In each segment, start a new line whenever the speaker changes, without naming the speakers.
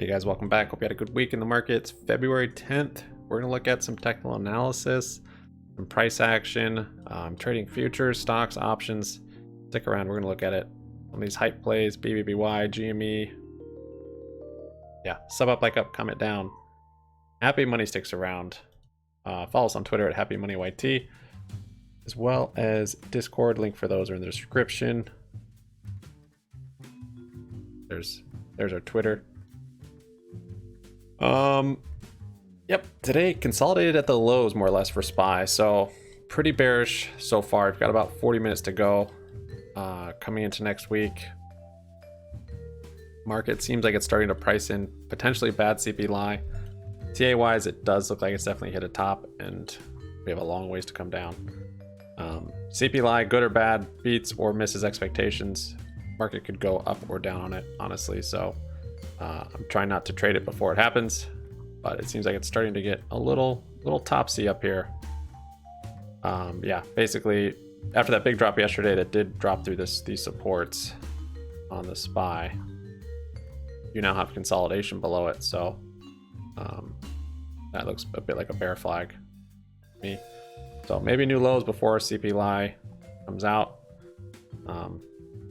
Hey guys, welcome back. Hope you had a good week in the markets. February 10th, we're going to look at some technical analysis, some price action, trading futures, stocks, options. Stick around, we're going to look at it on these hype plays, BBBY, GME. Yeah, sub up, like up, comment down. Happy Money sticks around. Follow us on Twitter at HappyMoneyYT, as well as Discord. Link for those are in the description. There's our Twitter. Yep, today consolidated at the lows more or less for SPY, so pretty bearish so far. We've got about 40 minutes to go coming into next week. Market seems like it's starting to price in potentially bad CPI. TA wise, it does look like it's definitely hit a top and we have a long ways to come down. CPI, good or bad, beats or misses expectations. Market could go up or down on it, honestly, so I'm trying not to trade it before it happens, but it seems like it's starting to get a little topsy up here. Yeah, basically after that big drop yesterday that did drop through these supports on the SPY, you now have consolidation below it, so that looks a bit like a bear flag to me. So maybe new lows before CPI comes out.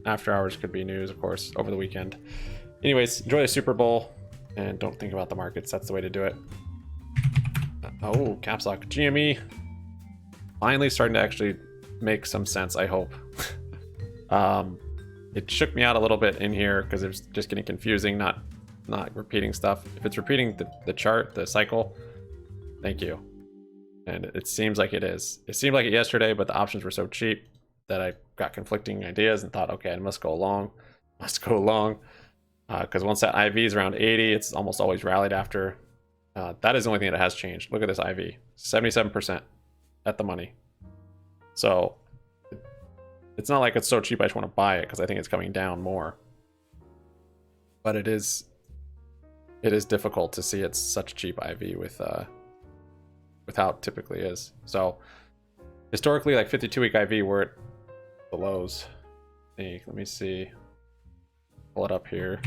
After hours could be news, of course, over the weekend. Anyways, enjoy the Super Bowl and don't think about the markets. That's the way to do it. Oh, caps lock. GME finally starting to actually make some sense, I hope. It shook me out a little bit in here because it was just getting confusing, not repeating stuff. If it's repeating the chart, the cycle, thank you. And it seems like it is. It seemed like it yesterday, but the options were so cheap that I got conflicting ideas and thought, okay, I must go long. Because once that IV is around 80, it's almost always rallied after. That is the only thing that has changed. Look at this IV, 77% at the money. So it's not like it's so cheap I just want to buy it because I think it's coming down more. But it is difficult to see it's such cheap IV with how it typically is. So historically, like 52-week IV, we're at the lows. Hey, let me see. Pull it up here.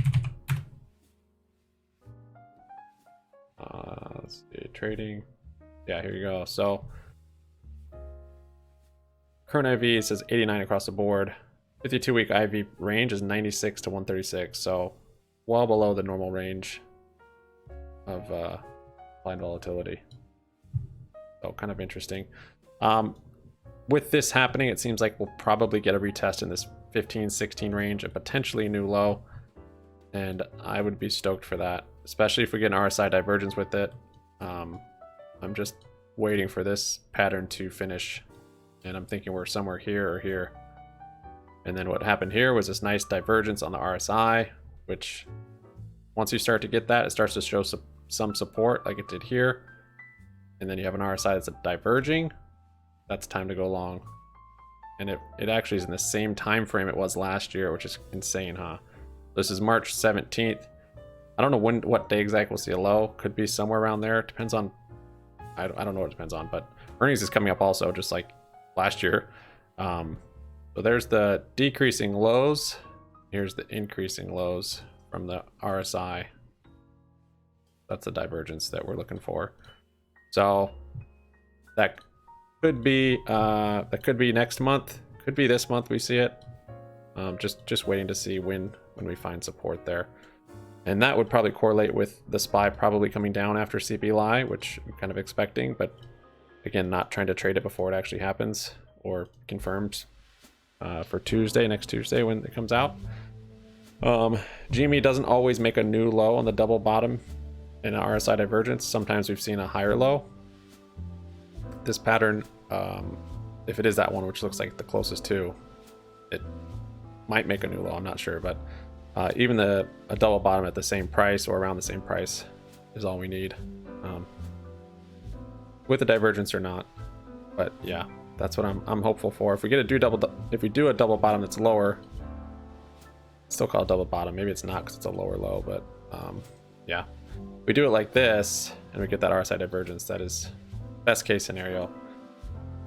Let's see, trading. Yeah, here you go. So current IV says 89 across the board. 52-week IV range is 96 to 136, so well below the normal range of line volatility. So kind of interesting. With this happening, it seems like we'll probably get a retest in this 15-16 range, and potentially a new low, and I would be stoked for that, especially if we get an RSI divergence with it. I'm just waiting for this pattern to finish, and I'm thinking we're somewhere here or here. And then what happened here was this nice divergence on the RSI, which once you start to get that, it starts to show some support like it did here, and then you have an RSI that's diverging. That's time to go long. And it actually is in the same time frame it was last year, which is insane, huh? This is March 17th. I don't know what day exactly we'll see a low. Could be somewhere around there. It depends on, I don't know what it depends on, but earnings is coming up also, just like last year. So there's the decreasing lows. Here's the increasing lows from the RSI. That's the divergence that we're looking for. So that could be next month, could be this month we see it. Just waiting to see when we find support there, and that would probably correlate with the SPY probably coming down after CPI, which I'm kind of expecting, but again, not trying to trade it before it actually happens or confirms for next Tuesday when it comes out. GME doesn't always make a new low on the double bottom in an RSI divergence. Sometimes we've seen a higher low. This pattern, if it is that one, which looks like the closest to, it might make a new low, I'm not sure, but even a double bottom at the same price or around the same price is all we need, with a divergence or not. But yeah, that's what I'm hopeful for. If we do a double bottom that's lower, still call it double bottom. Maybe it's not because it's a lower low, but yeah, if we do it like this and we get that RSI divergence, that is best case scenario,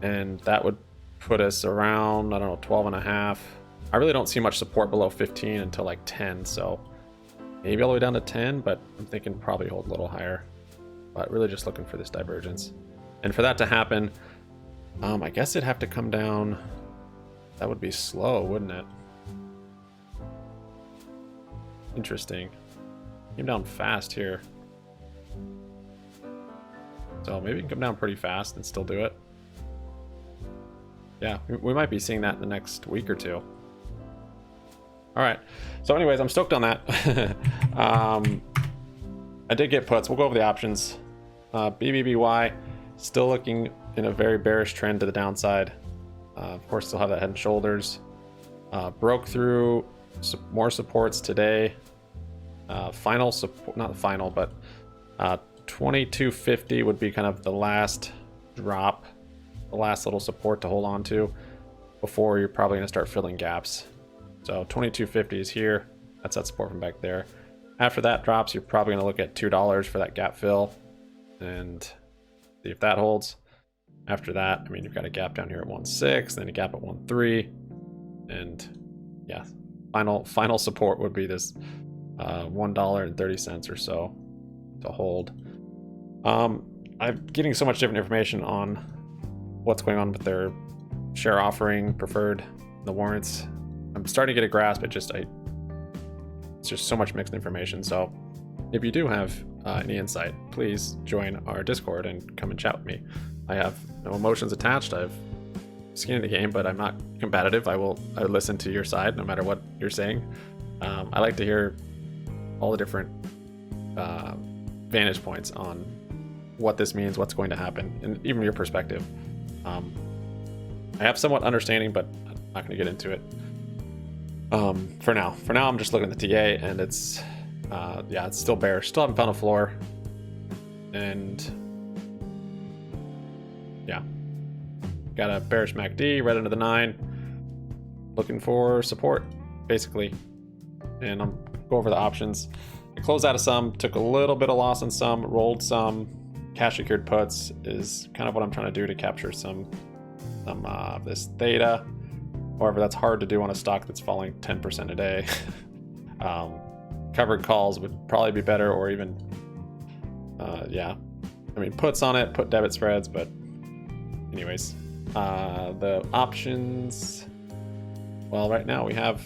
and that would put us around, I don't know, 12.5. I really don't see much support below 15 until like 10, so maybe all the way down to 10, but I'm thinking probably hold a little higher. But really just looking for this divergence. And for that to happen, I guess it'd have to come down. That would be slow, wouldn't it? Interesting. Came down fast here. So maybe it can come down pretty fast and still do it. Yeah, we might be seeing that in the next week or two. All right. So anyways, I'm stoked on that. I did get puts. We'll go over the options. BBBY still looking in a very bearish trend to the downside. Of course, still have that head and shoulders. Broke through more supports today. Final support, not final, but 2250 would be kind of the last drop, the last little support to hold on to before you're probably going to start filling gaps. So 2250 is here. That's that support from back there. After that drops, you're probably going to look at $2 for that gap fill and see if that holds. After that, I mean, you've got a gap down here at 1.6, then a gap at 1.3, and yeah, final support would be this $1.30 or so to hold. I'm getting so much different information on what's going on with their share offering, preferred, the warrants. I'm starting to get a grasp. It's just so much mixed information. So if you do have any insight, please join our Discord and come and chat with me. I have no emotions attached. I've skin in the game, but I'm not combative. I listen to your side no matter what you're saying. I like to hear all the different vantage points on what this means, what's going to happen, and even your perspective. I have somewhat understanding, but I'm not going to get into it for now. For now, I'm just looking at the TA, and it's it's still bearish. Still haven't found a floor, and yeah, got a bearish MACD right under the 9, looking for support basically. And I'm go over the options. I closed out of some, took a little bit of loss on some, rolled some. Cash secured puts is kind of what I'm trying to do to capture some of this theta. However, that's hard to do on a stock that's falling 10% a day. Covered calls would probably be better, or even I mean, puts on it, put debit spreads, but anyways, the options, well, right now we have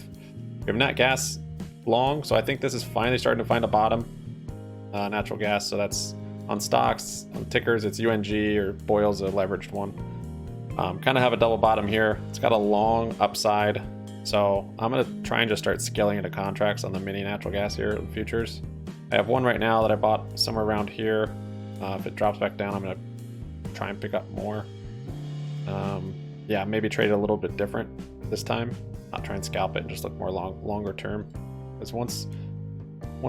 nat gas long, so I think this is finally starting to find a bottom. Natural gas, so that's on stocks, on tickers, it's UNG, or Boyle's a leveraged one. Kind of have a double bottom here. It's got a long upside, so I'm gonna try and just start scaling into contracts on the mini natural gas here in futures. I have one right now that I bought somewhere around here. If it drops back down, I'm gonna try and pick up more. Yeah, maybe trade it a little bit different this time. Not try and scalp it and just look more longer term. Because once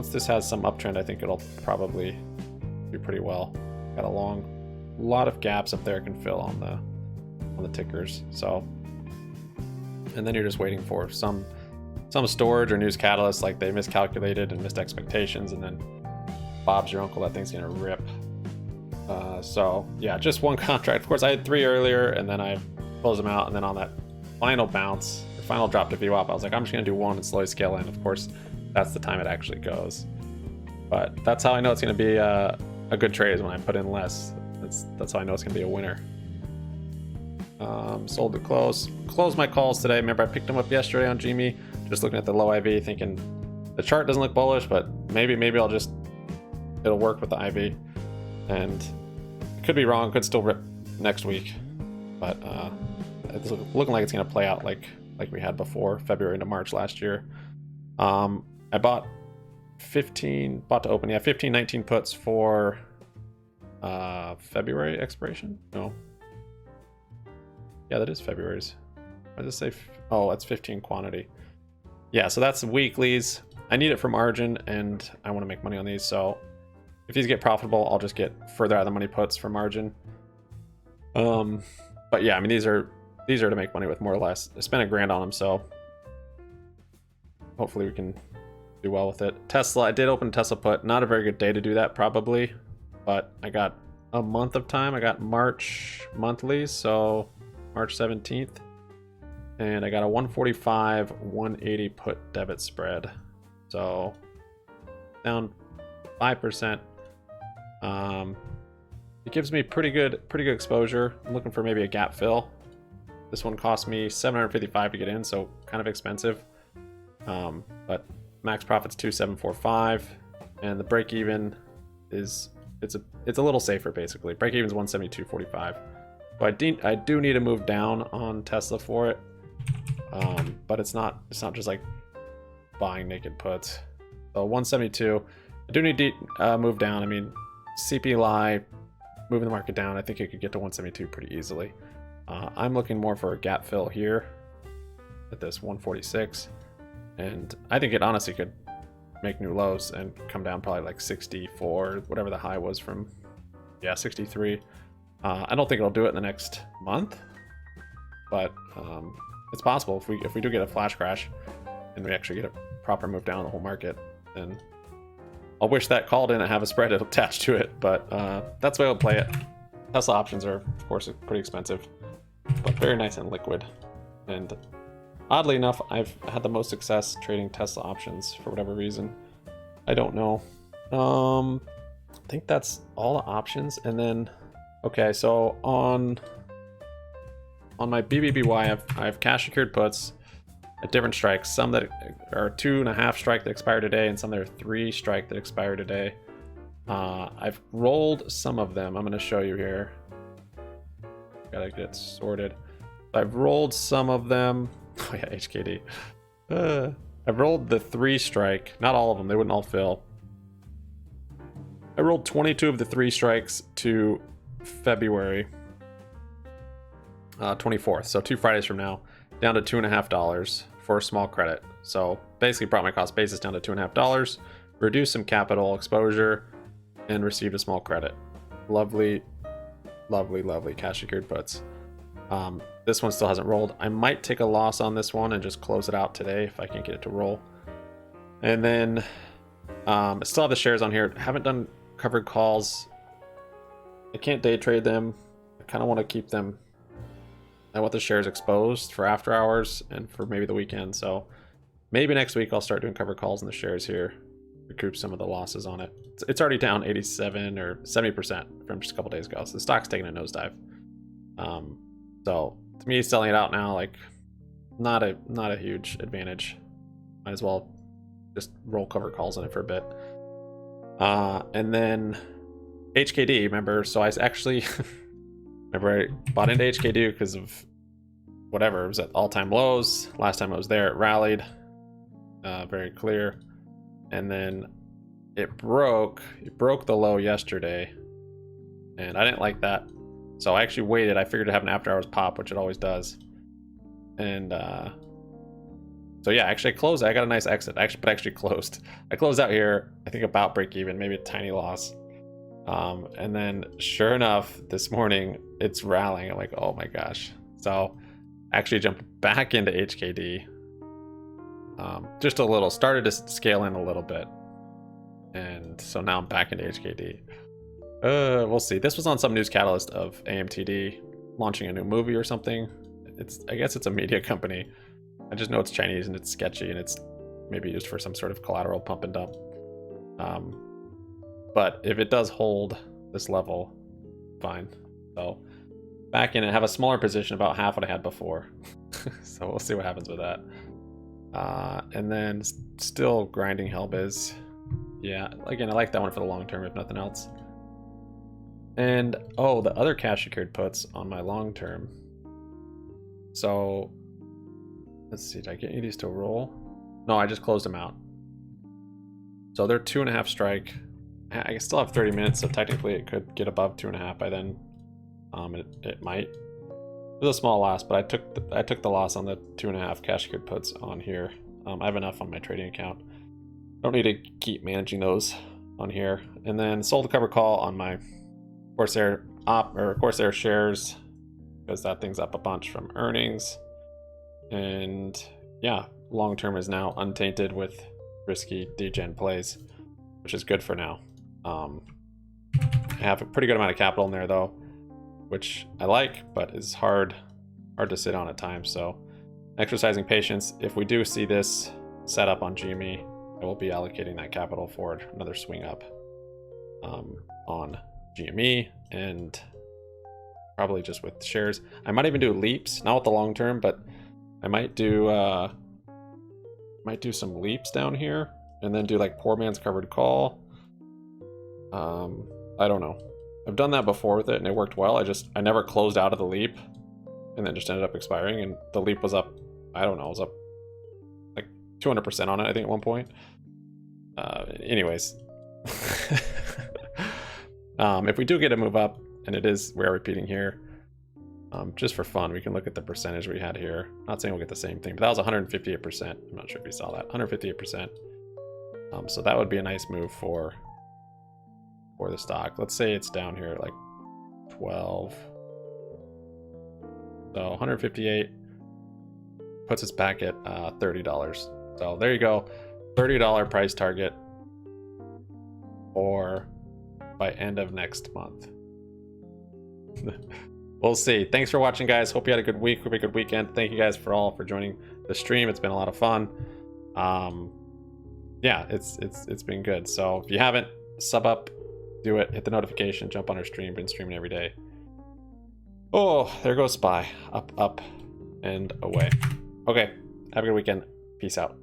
this has some uptrend, I think it'll probably do pretty well. Got a lot of gaps up there I can fill on the tickers. So, and then you're just waiting for some storage or news catalyst, like they miscalculated and missed expectations, and then Bob's your uncle, that thing's gonna rip. So yeah, just one contract. Of course, I had 3 earlier, and then I closed them out, and then on that final bounce, the final drop to VWAP, I was like, I'm just gonna do one and slowly scale in. Of course, that's the time it actually goes. But that's how I know it's gonna be a good trade, is when I put in less. That's how I know it's gonna be a winner. Sold to close. Closed my calls today. Remember, I picked them up yesterday on GME, just looking at the low IV, thinking the chart doesn't look bullish, but maybe it'll work with the IV. And could be wrong, could still rip next week, but it's looking like it's going to play out like we had before, February into March last year. I bought 19 puts for February expiration. No, yeah, that is February's. Why does it say oh, that's 15 quantity. Yeah, so that's weeklies. I need it for margin, and I want to make money on these, so if these get profitable, I'll just get further out of the money puts for margin. But yeah, I mean, these are to make money with, more or less. I spent $1,000 on them, so hopefully we can do well with it. Tesla, I did open a Tesla put. Not a very good day to do that, probably, but I got a month of time. I got March monthly, so March 17th, and I got a 145, 180 put debit spread. So down 5%. It gives me pretty good exposure. I'm looking for maybe a gap fill. This one cost me $755 to get in, so kind of expensive. But max profit's 2745, and the break even is it's a little safer basically. Break even is 172.45. So I do need to move down on Tesla for it, but it's not just like buying naked puts. So 172. I do need to move down. I mean, CPLI moving the market down. I think it could get to 172 pretty easily. I'm looking more for a gap fill here at this 146, and I think it honestly could make new lows and come down probably like 64, whatever the high was from, 63. I don't think it'll do it in the next month, but it's possible if we do get a flash crash and we actually get a proper move down in the whole market. Then I'll wish that call didn't have a spread attached to it, but that's the way I'll play it. Tesla options are, of course, pretty expensive, but very nice and liquid. And oddly enough, I've had the most success trading Tesla options for whatever reason. I don't know. I think that's all the options. And then, okay, so on my BBBY, I have cash secured puts at different strikes. Some that are 2.5 strike that expire today, and some that are 3 strike that expire today. I've rolled some of them. I'm going to show you here. Gotta get sorted. I've rolled some of them. Oh yeah, HKD. I've rolled the 3 strike. Not all of them. They wouldn't all fill. I rolled 22 of the 3 strikes to February 24th. So 2 Fridays from now, down to $2.50 for a small credit. So basically brought my cost basis down to $2.50, reduced some capital exposure, and received a small credit. Lovely, lovely, lovely cash secured puts. This one still hasn't rolled. I might take a loss on this one and just close it out today if I can't get it to roll. And then I still have the shares on here. Haven't done covered calls. I can't day trade them. I kind of want to keep them. I want the shares exposed for after hours and for maybe the weekend. So maybe next week I'll start doing covered calls in the shares here, recoup some of the losses on it. It's already down 87 or 70% from just a couple days ago. So the stock's taking a nosedive. So to me, selling it out now, like not a huge advantage. Might as well just roll cover calls on it for a bit. And then HKD, remember? So I actually remember I bought into HKD because of whatever. It was at all-time lows. Last time I was there, it rallied. Very clear. And then it broke the low yesterday, and I didn't like that. So I actually waited. I figured to have an after hours pop, which it always does. And so yeah, actually I closed. I got a nice exit. Actually closed. I closed out here, I think about break even, maybe a tiny loss. And then sure enough, this morning it's rallying. I'm like, oh my gosh. So I actually jumped back into HKD. Just a little, started to scale in a little bit. And so now I'm back into HKD. We'll see. This was on some news catalyst of AMTD launching a new movie or something. I guess it's a media company. I just know it's Chinese and it's sketchy and it's maybe used for some sort of collateral pump and dump. But if it does hold this level, fine. So back in it, have a smaller position, about half what I had before. So we'll see what happens with that. And then still grinding Hellbiz. Yeah, again, I like that one for the long term, if nothing else. And oh, the other cash secured puts on my long term. So let's see, did I get any of these to roll? No, I just closed them out. So they're 2.5 strike. I still have 30 minutes, so technically it could get above 2.5 by then. It might. It was a small loss, but I took the loss on the 2.5 cash secured puts on here. I have enough on my trading account. Don't need to keep managing those on here. And then sold a cover call on my Corsair Corsair shares, because that thing's up a bunch from earnings. And yeah, long term is now untainted with risky degen plays, which is good for now. I have a pretty good amount of capital in there though, which I like, but is hard to sit on at times. So exercising patience. If we do see this set up on GME, I will be allocating that capital for another swing up on GME, and probably just with shares. I might even do leaps, not with the long term, but I might do some leaps down here, and then do like poor man's covered call. I don't know. I've done that before with it, and it worked well. I never closed out of the leap, and then just ended up expiring. And the leap was up, I don't know, it was up like 200% on it, I think, at one point. Anyways, if we do get a move up, and it is rare repeating here, just for fun, we can look at the percentage we had here. Not saying we'll get the same thing, but that was 158%. I'm not sure if you saw that. 158%. So that would be a nice move for the stock. Let's say it's down here at like 12. So 158 puts us back at $30. So there you go. $30 price target or by end of next month. We'll see. Thanks for watching, guys. Hope you had a good week. Hope you had a good weekend. Thank you guys for joining the stream. It's been a lot of fun. Yeah, it's been good. So if you haven't, sub up, do it, hit the notification, jump on our stream. Been streaming every day. Oh, there goes SPY. Up, and away. Okay, have a good weekend. Peace out.